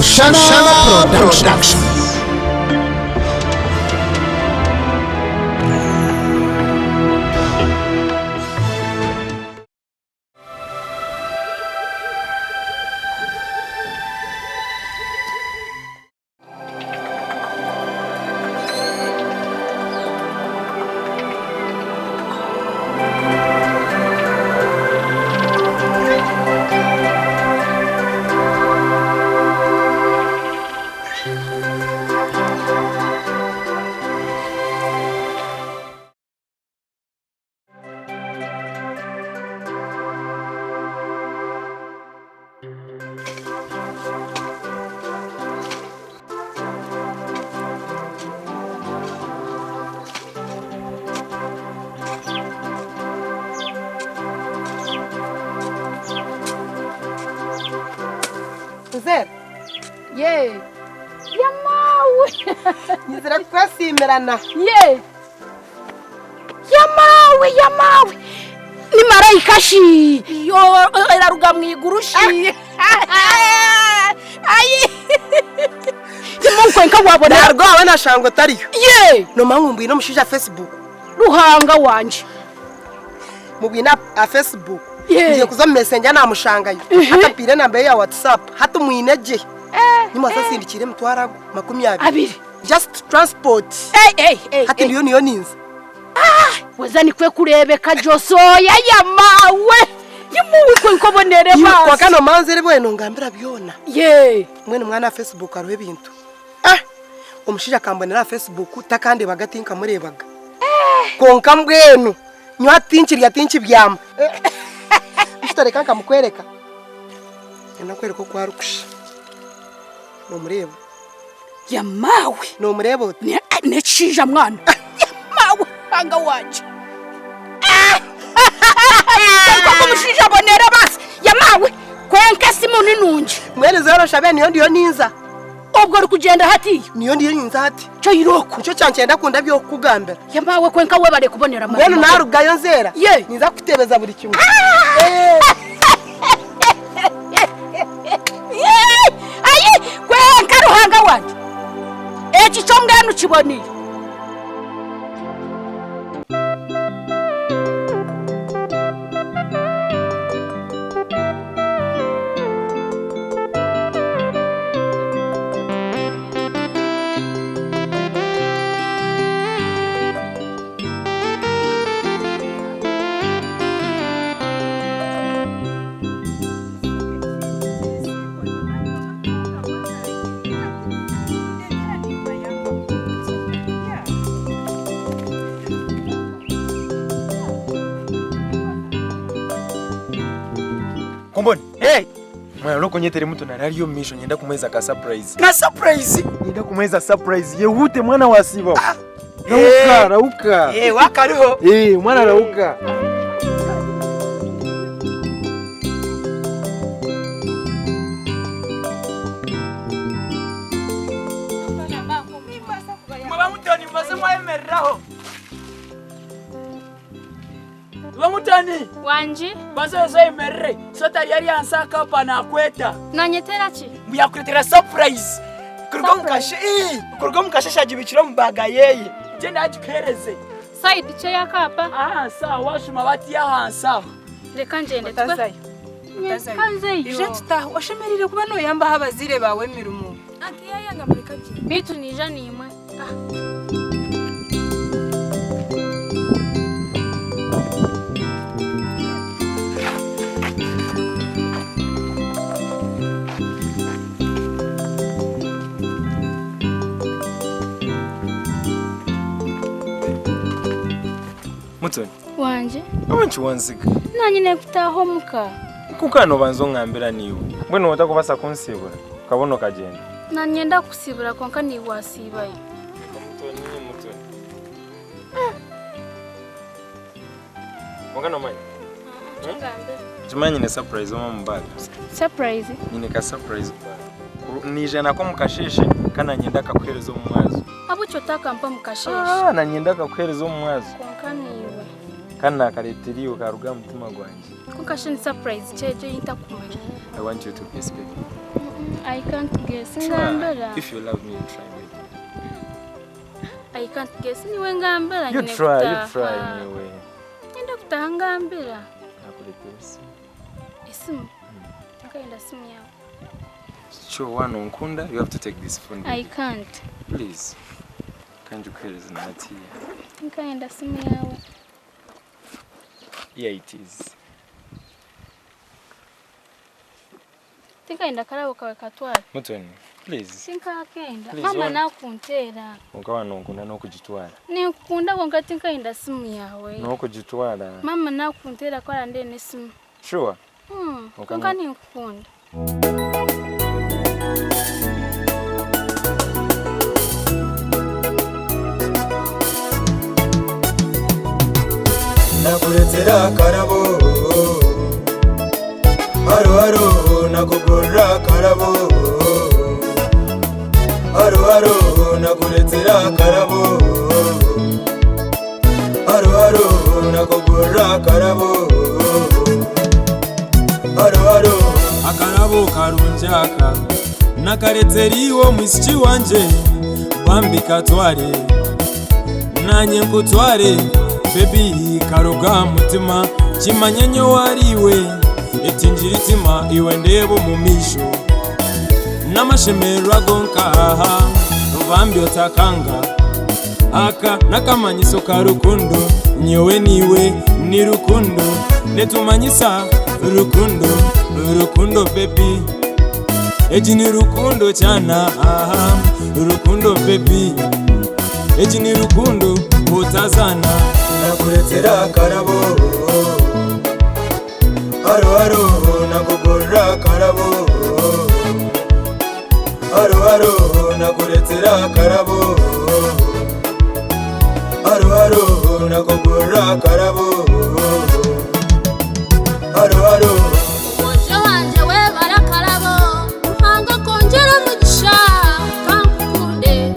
Mushana Production. Zé. Ye. Yamawe. Nizera kwasimerana. Ye. Yamawe. Ni marayika shi. Yo eraruga mwigurushi. Ayi. Timunkwenka wabona Narwo abana shango tariyo. Ye. No mankumbuye no mushija Facebook. Ruhanga wanje. Mubina a Facebook. Ye. Ngiye kuza messenger namushangayo. Atapire nambe ya WhatsApp. Hatu muineje. Nyuma sasindikire mutwarago 20. Just transport. Hati niyo ninza. Wazani kwe kurebeka josoya yamawe. Yimuwe kwe nkobonere mazi. Kwa kano manzere bweno ngambira byona. Ye. Mwene mwana Facebook aruhe bintu. Umushija kambonera Facebook takande bagatinka murebaga. Konka mbwenu. Nywa tinchi byama. Usitareka nkamukwereka. Nakwereka ko harukusha. No mureba. Yamawe. No mureba. Necija mwana. Yamawe hanga wanje. Ko mushija bonera basi. Yamawe kwenka simoni nunje. Mwene zero shabe niyo ndiyo ninza. Ubwo rukugenda hati. Niyo ndiyo ninza hati. Cyo iroko. Cyo cyancenda kunda byo kugambira. Yamawe kwenka we bare kubonera mama. Mwene narugayo nzera. Ye. Ninza kutebeza buri kimwe. Ayi kwenka ruhanga wanje. Eki cyo ngano kiboniye. Komboni. Mwana loko nyetere mtu na radio mission nyenda kumweza ka surprise. Na surprise. Nyenda kumweza surprise. Yehute mwana wasiba. Rauka. Wakariho. Mwana rauka. Mwa mutani mbase mwa emerraho. Wamutani Wanji bazo emerre sota yari ansaka pana kweta nanyetera ki mbuya kuretera surprise kurgo mukashasha jibiciro mbaga yeye je ndajikereze side cyo yakapa sawa washuma bati yahansa reka ngende twazayo kanzeyo tuta washemerire kuba no yamba habazire bawe mirumu ati yanga mureka ki bitu nija nimwe Mutoni. Wanje. Amanchi wanzika. Nanyi nekutaho muka. Kukano banzo ngambira niwe. Mbona utakubasa kunsibura. Kabono kagenda. Nanyenda kusibura konka ni wasibaye. Mutoni. Mugano manye. Tumanyi ne surprise mama mbaga. Surprise. Nyine ka surprise. Nijana ko mukasheshe kana nyenda kakuhereza omwazo. Abucho takampa mukasheshe. Na nyenda kakuhereza omwazo. Konka niwe. Kana karetiriyo karuga mutima gwanje. Konka shini surprise cheje yita kumenya. I want you to be specific. I can't guess. Ngambela. If you love me, try me. I can't guess. Niwe ngambela. You try anyway. Nenda kutaha ngambela. Nakuletea simu. Isimu. Nkaenda simu yao. Sure, one unkunda, you have to take this phone. I can't. Please. Can't you carry this nati? Nkaenda simu yao. Yeah, it is. Tinkaenda karabo kawe katwala. Mutoni, please. Tinkakenda. Mama nakuntera. Unkawa nunkunda nokujitwala. Nikunda konka tinkaenda simu yawe. Nokujitwala. Mama nakuntera kwala ndene simu. Sure. Konka nikunda. Nakuletera karabo. Haro haro nakugorra karabo. Haro haro nakuletera karabo. Haro haro nakugorra karabo. Haro haro akarabo karunjaka nakareteriwo mwisiki wanje bambi katware nanye nkutware baby karoga mutima kimanyenyo wariwe etinjiritima iwe ndebo mumisho namashemero agonkaha bambi otakanga aka nakamanyiso karukundo nyewe niwe ni rukundo netumanyisa rukundo rukundo baby eji ni rukundo chana rukundo baby eji ni rukundo utazana nakuletera karabo. Haro haro nakugorra karabo. Haro haro nakuletera karabo. Haro haro nakugorra karabo. Haro haro Wojo wanje webara karabo Muhanga konjera mugisha Kankukunde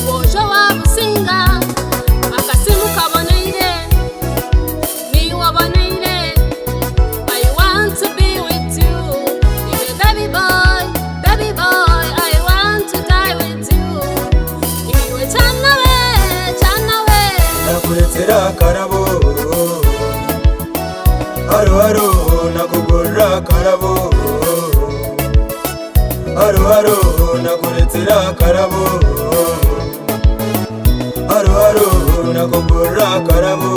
Wojo wabusinga Akasimu kaboneire Ni waboneire I want to be with you Iwe baby boy I want to die with you Iwe chana we nakuletera karabo. Haro haro nakugorra karabo. Haro haro nakuletera karabo. Haro haro nakugorra karabo.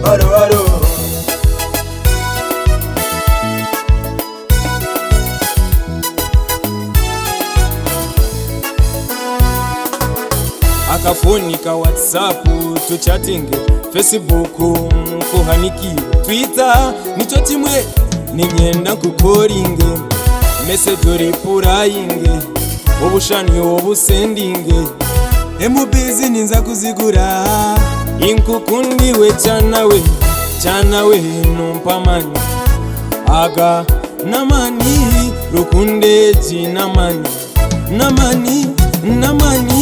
Haro haro akafoni ka WhatsApp tuchatinge, Facebook kuhanikiwe, Twitter nicho timwe ninyenda kukoringe, message oripurayinge, obushani obusendinge, emubizi ninza kuzigura, inkukundiwe chanawe numpamani, aga namani rukunde jinamani, namani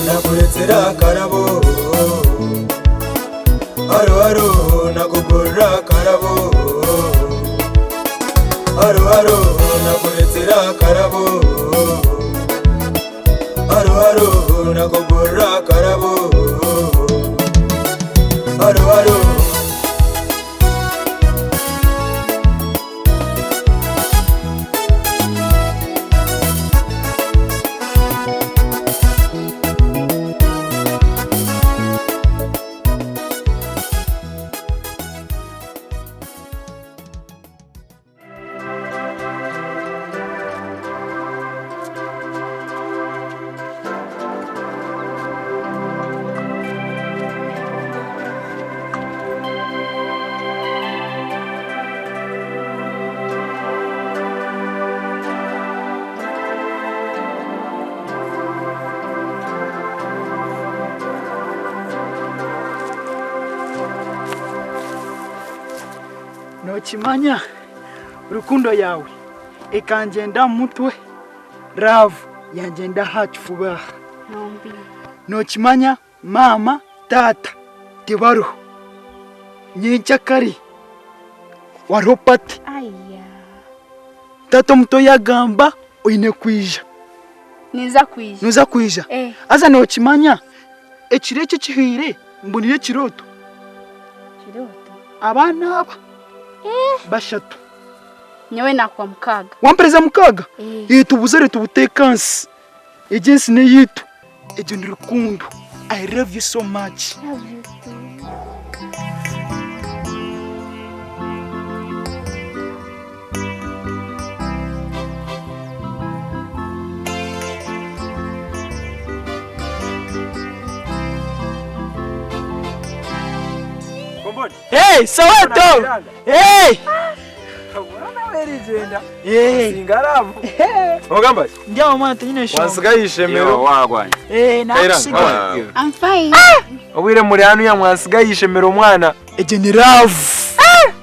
nakuletera karabo. Haro haro nakugorra karabo. Haro haro nakuletera karabo. Haro haro nakugorra karabo. Haro haro Nokimanya urukundo yawe ikangenda mutwe love yangenda hakifuba. Nokimanya mama tata tibaruho nyica kari wariho pati. Tata muto yagamba oyine kwija nuza kwija aza nokimanya ekireke kihire mbonire kiroto abana aba bashatu nyewe nakwa mukaga wampereza mukaga tubuzere tubutekansi ejensi ne yitu ejo ni rukundo. I love you so much. Hey, Soweto! Hey! Singaravu. Ogamba. Njya mwana nyine sho. Wansigayishe mero wagwanye. Nakusiga. I'm fine. Obwire muri hanu ya mwansigayishe mero mwana. Eje ni love.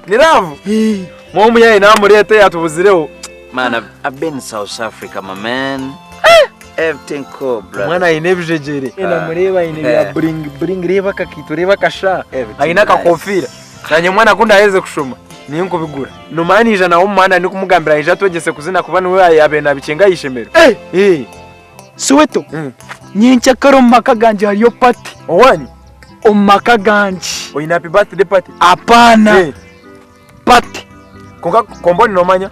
Ni love? Mwo muyaye na murete yatubuzireho. Man, I've been in South Africa, my man. Everything cool, brother. Mwana inebijejere. Ena mureba ya bring reba kakitu reba kasha. Aina kakofira. Nanye mwana kunda heze kushoma. Ninko bigura. No mani ijana wo mwana ni kumugambira ija twegese kuzina kuba niwe yabena bicenga yishemero. Soweto. Nyincha karo makaganje hariyo party. Owani? Omakaganje. Oyina happy birthday party? Apana. Party. Konga komboni no manya?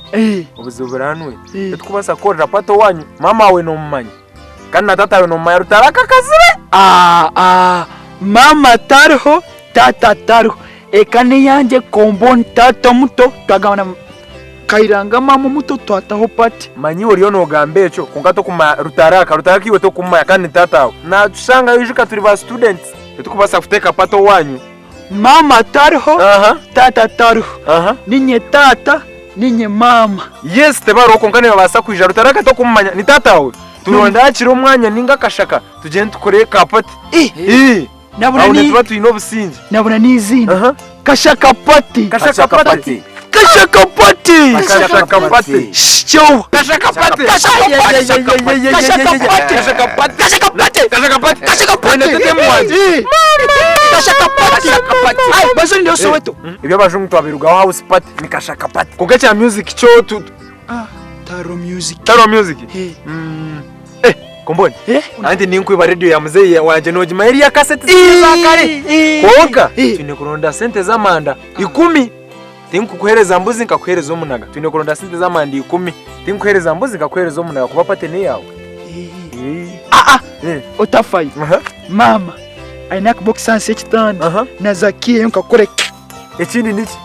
Obuzuburanwe. Tukubasa korera pato wanyu. Mama we no mumanya. Kana tata we no manya rutaraka kazire. Mama tarho, tata tarho. Ekane yanje komboni tata muto twagabana kairanga mama muto twataho pati. Manyi oriyo no gambecho konga to kuma rutaraka iwe to kuma yakani tata. Na tushanga yujika turi ba students. Tukubasa kuteka pato wanyu. Mama tarho, tata tarho. Ninye tata, ninye mama. Yes, tebaro konkane babasa kwija rutaraka to kumanya ni tata we. Turonda akiro mwanya ninga kashaka tugende tukore ka pati. Nabona ni tuba tuyino businji. Nabona ni izina. Kashaka pati. Kashaka pati. Kashaka pati. Kashaka pati. Show. Kashaka pati. Kashaka pati. Kashaka pati. Kashaka pati. Kashaka pati. Kashaka pati. Ai, bazo ndio Soweto. Ibyo bajungu twabiruga house party ni kashaka pati. Kugecha music cho tu. Taro music. Taro music. Komboni. Andi ninkwiba radio ya mzee wanje nojima eri ya cassette za kare. Koga. Tune kuronda sente za manda 10. Tinkukuhereza mbuzi nkakuhereza omunaga. Tune kuronda sente za manda 10. Tinkukuhereza mbuzi nkakuhereza omunaga kuba patene yawe. Otafai. Mama. Ainak boxanse kitani. Na zakie nkakore. Ekindi niki?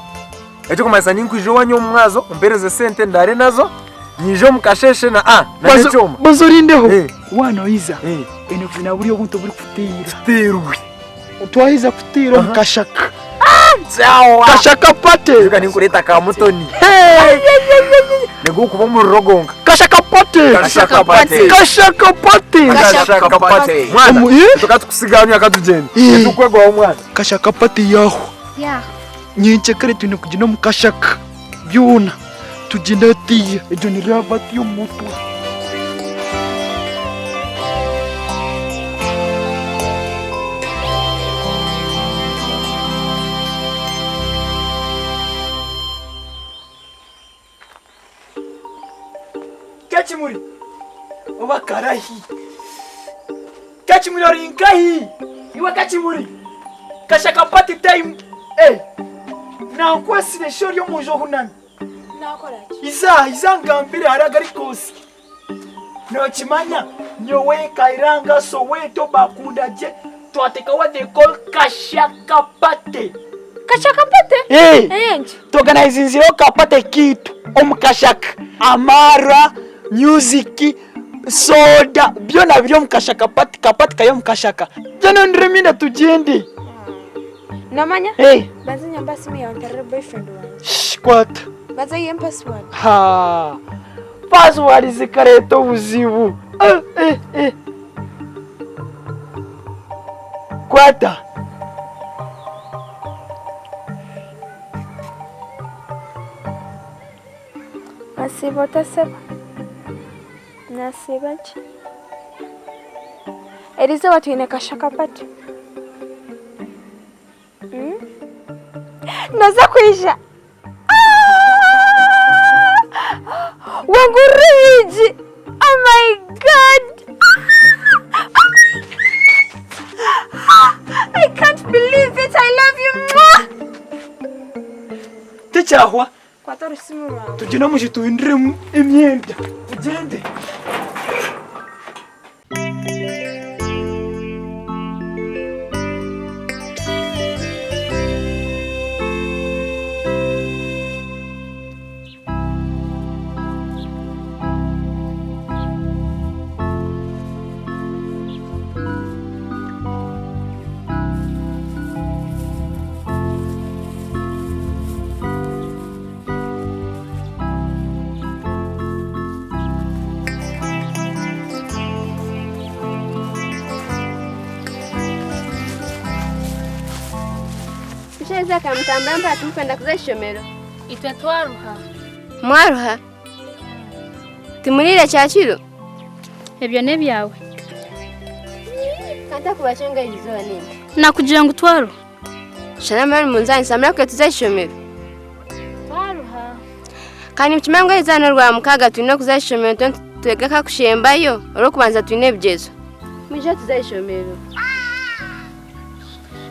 Echo kumasa ninkwijo wanyo mwazo mbereze sente ndare nazo. Nijo mukasheshe na na nechoma. Bazorindeho. Wano iza. Eno vina buri obuntu buri kutira. Tirwe. Utwahiza kutira mukashaka. Ciao. Kashaka pate. Yuka ninkureta ka mutoni. Nego kuba mu rogonga. Kashaka pate. Kashaka pate. Kashaka pate. Kashaka pate. Mwana. Tukatukusiganya akatugenda. Tukwegwa omwana. Kashaka pate yaho. Nyinche kare tune kujina mukashaka. Byuna. Tugenda tiye ejo ni rabati yo mutu. Kachimuri oba karahi. Kachimuri orinkahi. Iwa kachimuri. Kashaka party time. Na kwasine shori yo mujo hunani. Iza ngambire haragari kosi. Nokimanya nyowe kairanga Soweto bakunda je twateka wa de call kashaka pate. Kashaka pate? Togana izinziro kapate kitu omukashaka. Amara, music, soda, byona byo mukashaka pate kapate kayo mukashaka. Jana ndremina tugende. Namanya? Bazi nyamba simu ya ontere boyfriend wangu. Kwata. Baza yem password. Password zikareto buzibu. Kwata. Okasiba otaseba. Nasiba ki? Erizo twine kashakapati. Naza kwisha. Wanguriji. Oh my God. I can't believe it. I love you. Tichahwa. Kwa tori simu rawo. Tugina mushi tuhindire imyenda. Ugende. Kusheza kamtambira mpa tumkwenda kuza ishomero. Itwe twaruha. Mwaruha? Timulire cyakiro. Ebyo ne byawe. Kanta kubachenga izo nini? Nakugira ngo twaruha. Shana mari munzani samira ko tuza ishomero. Twaruha. Kandi mkimango izana rwa mukaga twine kuza ishomero twega ka kushembayo oro kubanza twine byezo. Muje tuza ishomero.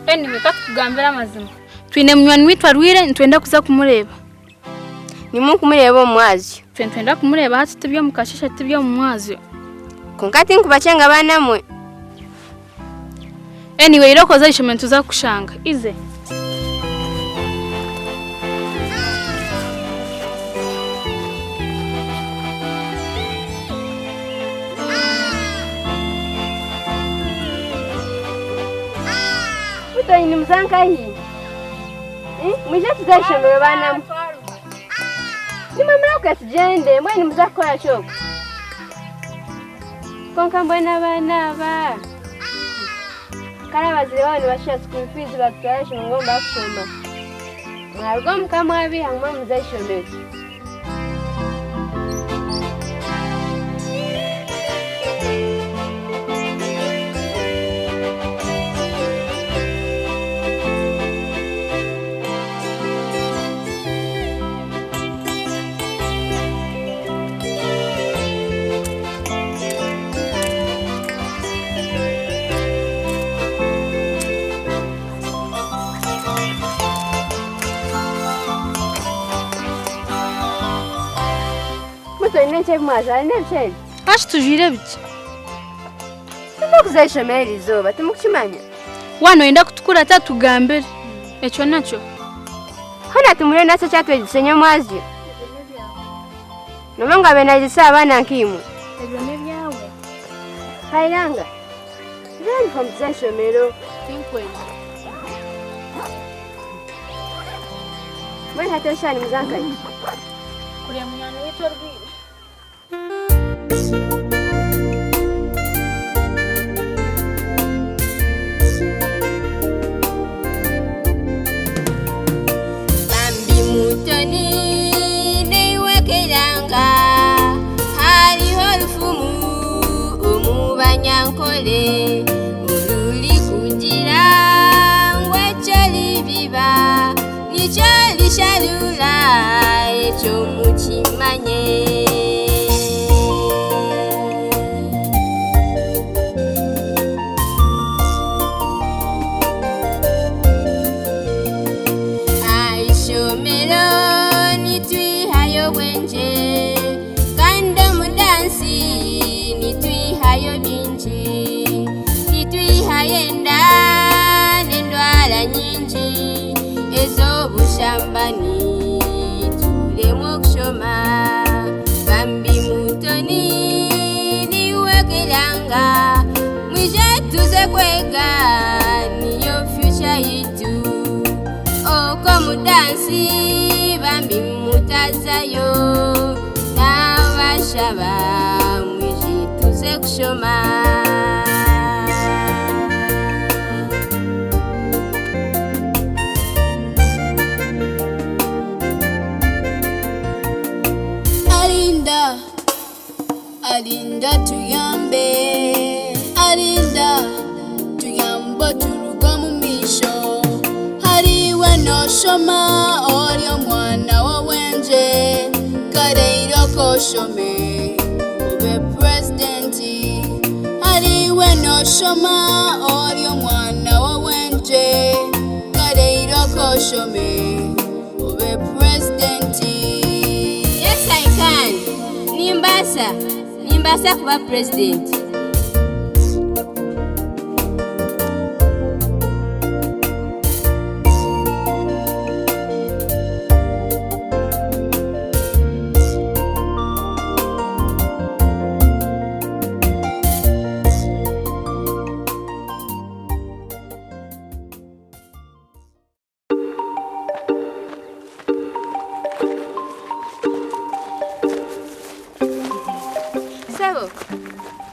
Anyway katukugambira amazima. Twine munywani witwa Rwire ntwenda kuza kumureba. Nimu kumureba omwazi. Twenda kumureba hati tubyo mukashisha tubyo mu mwazi. Konkati nkubachenga bana mwe. Anyway iroko za ishomero tuza kushanga. Ize. Ni mzanka hii. Mwisho tuza ishomero bana mwe. Ni mama yako tujende, mwe ni mzako ya shoko. Konka mbona bana ba. Kala bazile wao ni bashya school fees batwashe ngomba kushoma. Mwargo mkamwabi hamwe muza ishomero. Ine chef maza ine chef. Ash tujire biki. Tukuza ishomero izoba tumukimanya. Wano enda kutukura tatugambere. Echo nacho. Hana tumure naso cyatwe gisenye mwazi. Nomango abenagisa abana nkimu. Ebyo ne byawe. Hayanga. Then from ishomero tinkwenda. Mwe hatashani mzanka. Kule munywani witwa Rwire. Bambi mutoni neiwekeranga hariho rufumu umubanyankole uruli kugira ngwecyo biba nicyo lishalula ekyo mukimanye. Shambani tulemo kushoma Bambi mutoni niwekeranga mwishe tuze kwega niyo future yitu oko mudansi Bambi mutazayo n'abashaba mwishe tuze kushoma. koshoma olyo mwana wawenje kareiro koshome ube presidenti aliwe noshoma olyo mwana wawenje kareiro koshome ube presidenti. Yes, I can. Nimbasa kuba president.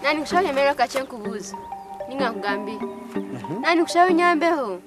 Nani kushawe mero kache nkubuza. Ninga kugambi. Nani kushawe nyambeho.